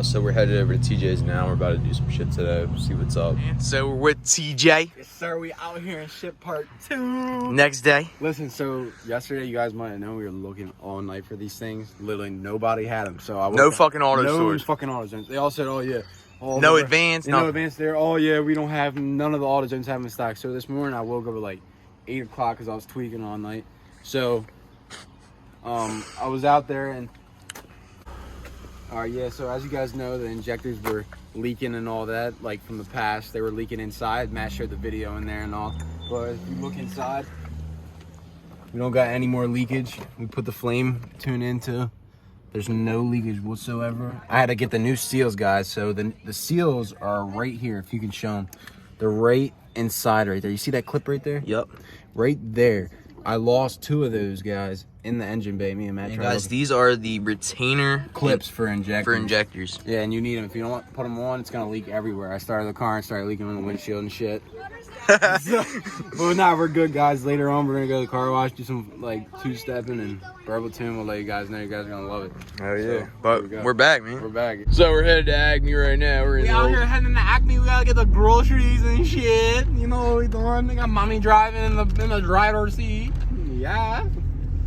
So we're headed over to TJ's now. We're about to do some shit today. See what's up. So we're with TJ. Yes, sir. We out here in ship part 2. Next day. Listen, so yesterday you guys might have known we were looking all night for these things. Literally nobody had them. So I No fucking auto no stores. fucking auto zones. They all said, oh yeah. No advance. No advance there. Oh yeah, we don't have none of the auto zones have in stock. So this morning I woke up at like 8 o'clock because I was tweaking all night. So I was out there and yeah, so as you guys know, the injectors were leaking and all that, like from the past. They were leaking inside. Matt showed the video in there and all. But if you look inside, we don't got any more leakage. We put the flame tune into. There's no leakage whatsoever. I had to get the new seals, guys. So the seals are right here, if you can show them. They're right inside right there. You see that clip right there? Yep. Right there. I lost 2 of those, guys, in the engine bay. Me and Matt. And guys, these are the retainer clips for injectors. Yeah, and you need them. If you don't put them on, it's gonna leak everywhere. I started the car and started leaking on the windshield and shit. But we're good, guys. Later on, we're gonna go to the car wash, do some like 2-stepping and Burble tune. We'll let you guys know. You guys are gonna love it. Oh yeah. So, but we're back, man. We're back. So we're headed to Acme right now. We out here heading to Acme. We gotta get the groceries and shit. You know what we doing? They got mommy driving in the driver's seat. Yeah.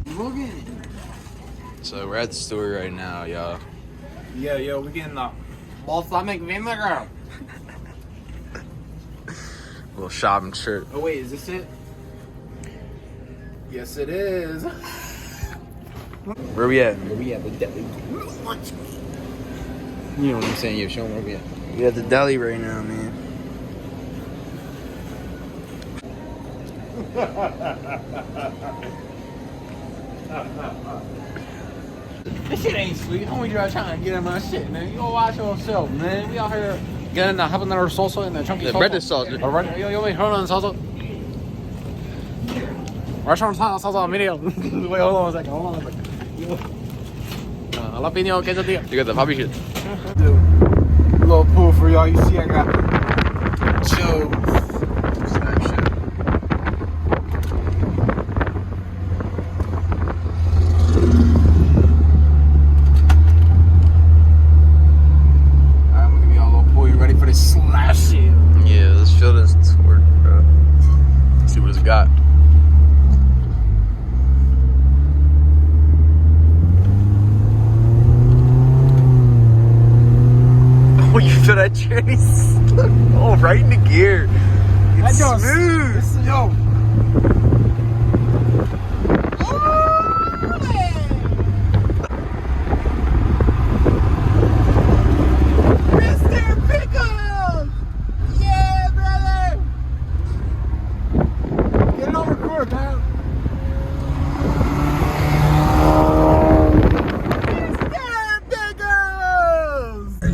Look at it. So we're at the store right now, y'all. Yo, we getting the balsamic vinegar. Little shopping shirt. Oh wait, is this it? Yes, it is. Where we at? We at the deli. You know what I'm saying? Yeah, show them where we at. We at the deli right now, man. This shit ain't sweet. Homie, you're trying to get in my shit, man. You go watch yourself, man. We out here getting the habanero salsa and the chunky salsa. Bread salsa. Yo, wait, hold on, salsa. Restaurant salsa video. Wait, hold on a second. Jalapeno quesadilla. You got the poppy shit. Dude, a little pool for y'all. You see, I got Joe. Yeah, let's feel this torque, bro. Let's see what it's got. Oh, you feel that chase? Oh, right in the gear. It's smooth. Yo.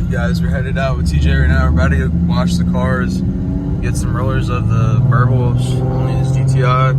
Guys, we're headed out with TJ right now. We're about to wash the cars, get some rollers of the Burbles, only this GTI.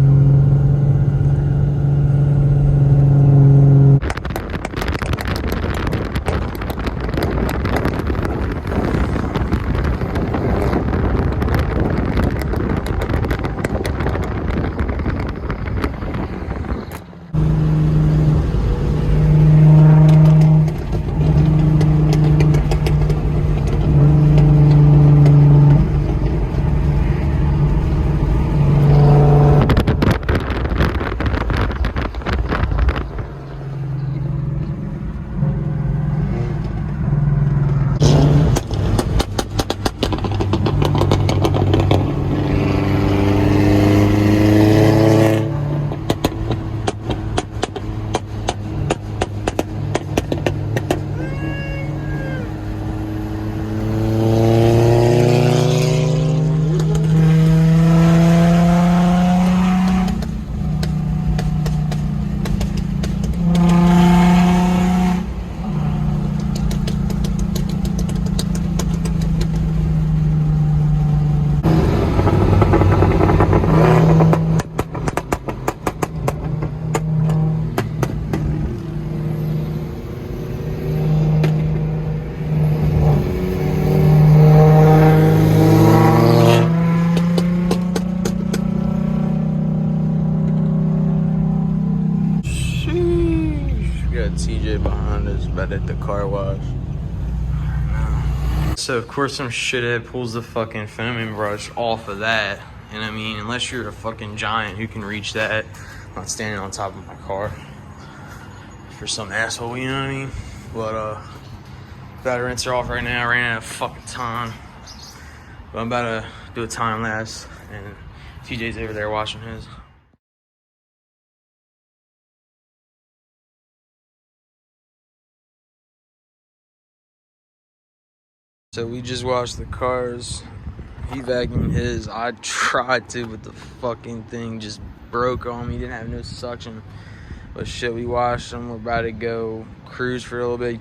TJ behind us, but at the car wash. So of course some shithead pulls the fucking foaming brush off of that. And I mean, unless you're a fucking giant who can reach that, I'm not standing on top of my car for some asshole, you know what I mean? But about to rinse her off right now. I ran out of fucking time. But I'm about to do a time lapse, and TJ's over there watching his. So we just washed the cars. He vacuumed his. I tried to, but the fucking thing just broke on me. Didn't have no suction. But shit, we washed them. We're about to go cruise for a little bit.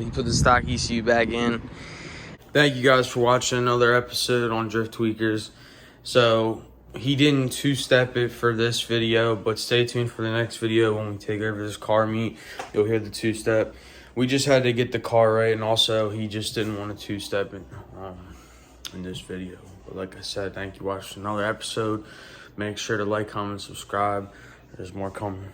He put the stock ECU back in. Thank you guys for watching another episode on DriftTweakers. So he didn't two-step it for this video, but stay tuned for the next video when we take over this car meet. You'll hear the two-step. We just had to get the car right, and also he just didn't want to two-step it in this video. But like I said, thank you for watching another episode. Make sure to like, comment, subscribe. There's more coming.